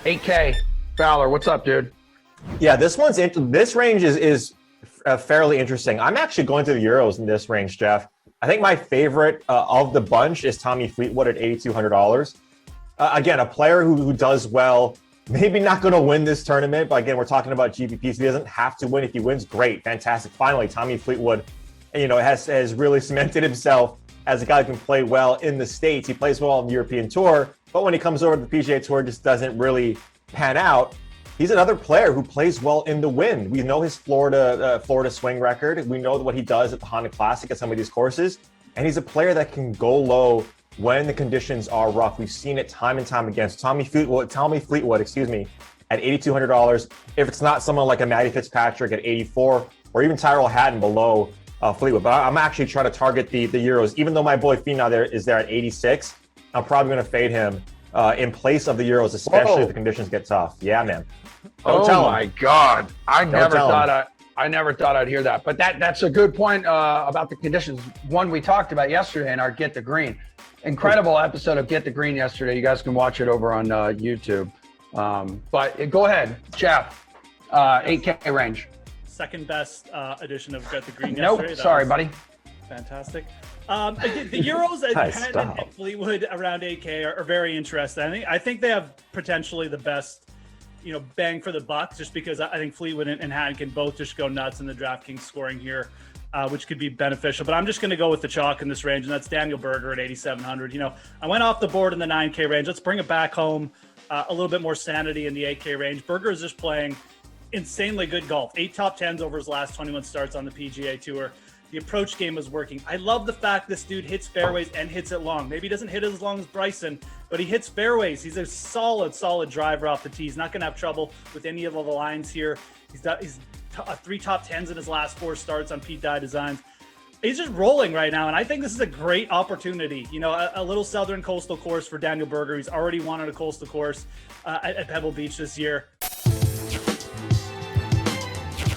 8K, Fowler, what's up, dude? Yeah, this range is fairly interesting. I'm actually going to the Euros in this range, Geoff. I think my favorite of the bunch is Tommy Fleetwood at $8,200. Again, a player who does well. Maybe not going to win this tournament, but again, we're talking about GPPs. He doesn't have to win. If he wins, great, fantastic. Finally, Tommy Fleetwood, has really cemented himself as a guy who can play well in the States. He plays well on the European Tour, but when he comes over to the PGA Tour, just doesn't really pan out. He's another player who plays well in the wind. We know his Florida swing record. We know what he does at the Honda Classic at some of these courses, and he's a player that can go low when the conditions are rough. We've seen it time and time again. So Tommy Fleetwood, at $8,200. If it's not someone like a Matty Fitzpatrick at 84, or even Tyrrell Hatton below Fleetwood. But I'm actually trying to target the Euros. Even though my boy Finau is there at 86, I'm probably going to fade him in place of the Euros, especially if the conditions get tough. Yeah, man. Oh my God! I never thought I'd hear that. But that's a good point about the conditions. One we talked about yesterday in our Get the Green. Incredible episode of Get the Green yesterday. You guys can watch it over on YouTube. But go ahead, Geoff. 8K range. Second best edition of Get the Green yesterday. Nope, sorry, buddy. Fantastic. The Euros at Hatton and Fleetwood around 8K are very interesting. I think they have potentially the best, bang for the buck, just because I think Fleetwood and Hatton can both just go nuts in the DraftKings scoring here, which could be beneficial. But I'm just going to go with the chalk in this range, and that's Daniel Berger at 8,700. I went off the board in the 9K range. Let's bring it back home. A little bit more sanity in the 8K range. Berger is just playing insanely good golf. 8 top 10s over his last 21 starts on the PGA Tour. The approach game is working. I love the fact this dude hits fairways and hits it long. Maybe he doesn't hit it as long as Bryson, but he hits fairways. He's a solid driver off the tee. He's not going to have trouble with any of the lines here. He's 3 top 10s in his last 4 starts on Pete Dye Designs. He's just rolling right now, and I think this is a great opportunity. A little Southern Coastal course for Daniel Berger. He's already won on a coastal course at Pebble Beach this year.